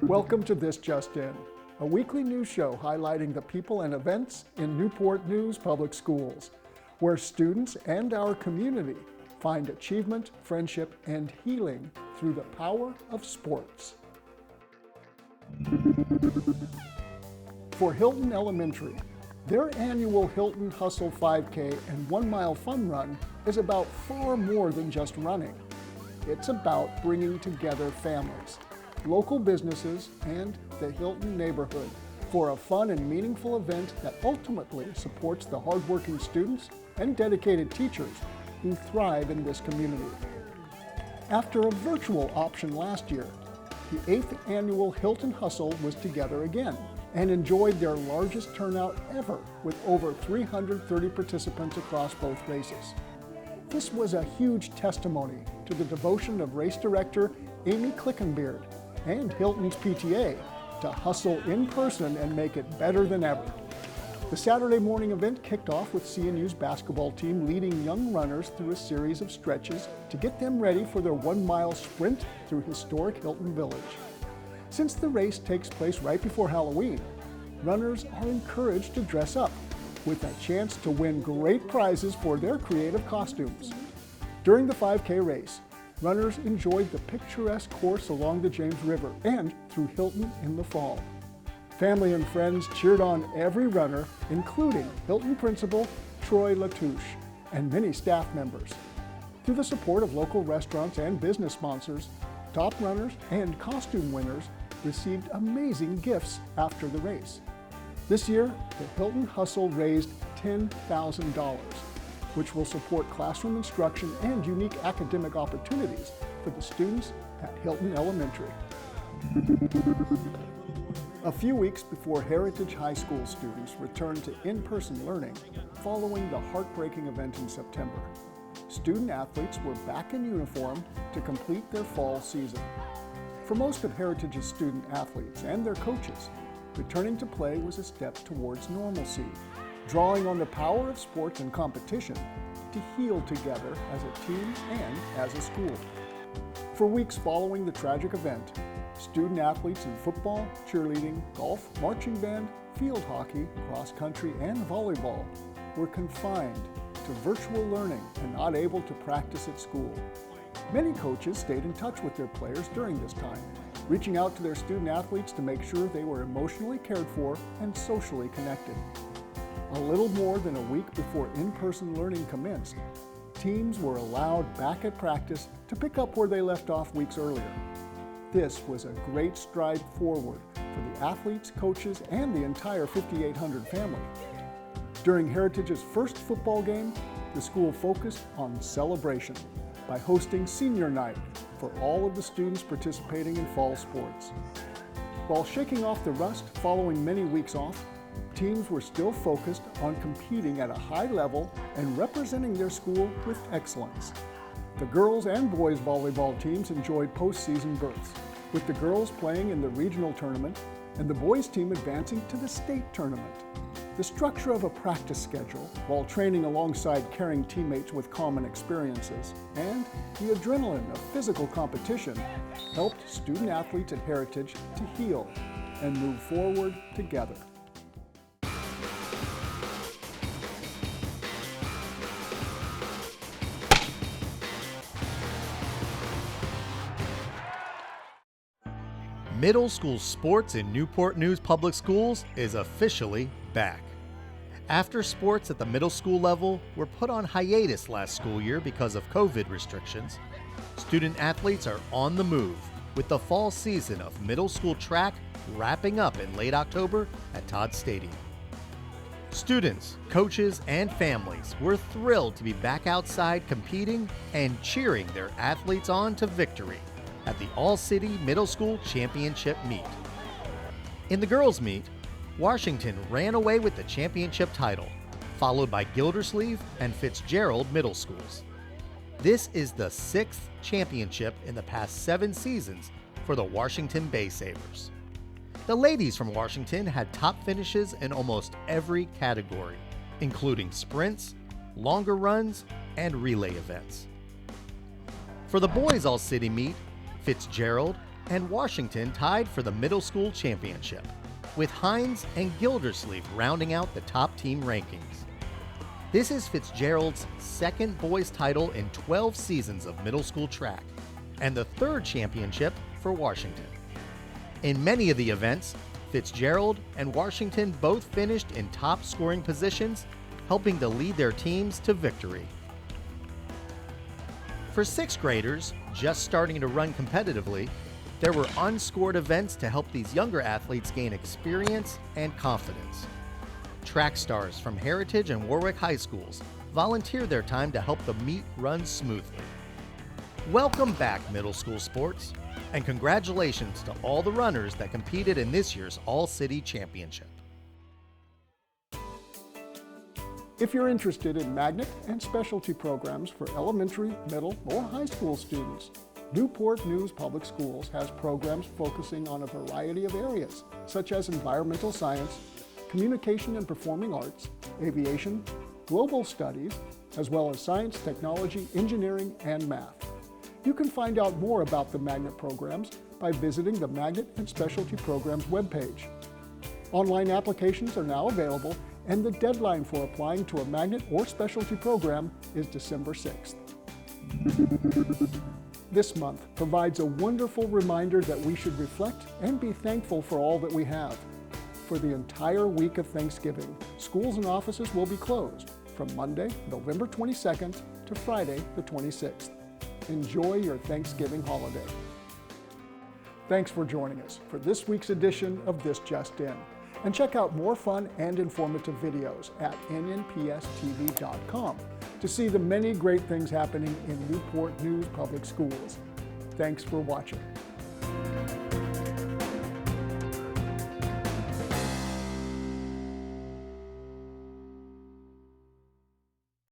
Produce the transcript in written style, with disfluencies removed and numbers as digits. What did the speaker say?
Welcome to This Just In, a weekly news show highlighting the people and events in Newport News Public Schools, where students and our community find achievement, friendship, and healing through the power of sports. For Hilton Elementary, their annual Hilton Hustle 5K and 1 Mile Fun Run is about far more than just running. It's about bringing together families, local businesses, and the Hilton neighborhood for a fun and meaningful event that ultimately supports the hardworking students and dedicated teachers who thrive in this community. After a virtual option last year, the 8th annual Hilton Hustle was together again and enjoyed their largest turnout ever with over 330 participants across both races. This was a huge testimony to the devotion of race director Amy Clickenbeard and Hilton's PTA to hustle in person and make it better than ever. The Saturday morning event kicked off with CNU's basketball team leading young runners through a series of stretches to get them ready for their 1 mile sprint through historic Hilton Village. Since the race takes place right before Halloween, runners are encouraged to dress up with a chance to win great prizes for their creative costumes. During the 5K race, runners enjoyed the picturesque course along the James River and through Hilton in the fall. Family and friends cheered on every runner, including Hilton Principal Troy Latouche and many staff members. Through the support of local restaurants and business sponsors, top runners and costume winners received amazing gifts after the race. This year, the Hilton Hustle raised $10,000, which will support classroom instruction and unique academic opportunities for the students at Hilton Elementary. A few weeks before Heritage High School students returned to in-person learning following the heartbreaking event in September, student athletes were back in uniform to complete their fall season. For most of Heritage's student athletes and their coaches, returning to play was a step towards normalcy, drawing on the power of sports and competition to heal together as a team and as a school. For weeks following the tragic event, student athletes in football, cheerleading, golf, marching band, field hockey, cross country, and volleyball were confined to virtual learning and not able to practice at school. Many coaches stayed in touch with their players during this time, reaching out to their student athletes to make sure they were emotionally cared for and socially connected. A little more than a week before in-person learning commenced, teams were allowed back at practice to pick up where they left off weeks earlier. This was a great stride forward for the athletes, coaches, and the entire 5,800 family. During Heritage's first football game, the school focused on celebration by hosting Senior Night for all of the students participating in fall sports. While shaking off the rust following many weeks off, teams were still focused on competing at a high level and representing their school with excellence. The girls and boys volleyball teams enjoyed postseason berths, with the girls playing in the regional tournament and the boys team advancing to the state tournament. The structure of a practice schedule, while training alongside caring teammates with common experiences, and the adrenaline of physical competition helped student athletes at Heritage to heal and move forward together. Middle school sports in Newport News Public Schools is officially back. After sports at the middle school level were put on hiatus last school year because of COVID restrictions, student athletes are on the move with the fall season of middle school track wrapping up in late October at Todd Stadium. Students, coaches, and families were thrilled to be back outside competing and cheering their athletes on to victory at the All-City Middle School Championship meet. In the girls' meet, Washington ran away with the championship title, followed by Gildersleeve and Fitzgerald Middle Schools. This is the 6th championship in the past 7 seasons for the Washington Bay Sabres. The ladies from Washington had top finishes in almost every category, including sprints, longer runs, and relay events. For the boys' All-City meet, Fitzgerald, and Washington tied for the middle school championship, with Hines and Gildersleeve rounding out the top team rankings. This is Fitzgerald's second boys title in 12 seasons of middle school track, and the third championship for Washington. In many of the events, Fitzgerald and Washington both finished in top scoring positions, helping to lead their teams to victory. For sixth graders just starting to run competitively, there were unscored events to help these younger athletes gain experience and confidence. Track stars from Heritage and Warwick High Schools volunteer their time to help the meet run smoothly. Welcome back, middle school sports, and congratulations to all the runners that competed in this year's All-City Championship. If you're interested in magnet and specialty programs for elementary, middle, or high school students, Newport News Public Schools has programs focusing on a variety of areas, such as environmental science, communication and performing arts, aviation, global studies, as well as science, technology, engineering, and math. You can find out more about the magnet programs by visiting the Magnet and Specialty Programs webpage. Online applications are now available, and the deadline for applying to a magnet or specialty program is December 6th. This month provides a wonderful reminder that we should reflect and be thankful for all that we have. For the entire week of Thanksgiving, schools and offices will be closed from Monday, November 22nd to Friday, the 26th. Enjoy your Thanksgiving holiday. Thanks for joining us for this week's edition of This Just In. And check out more fun and informative videos at nnpstv.com to see the many great things happening in Newport News Public Schools. Thanks for watching.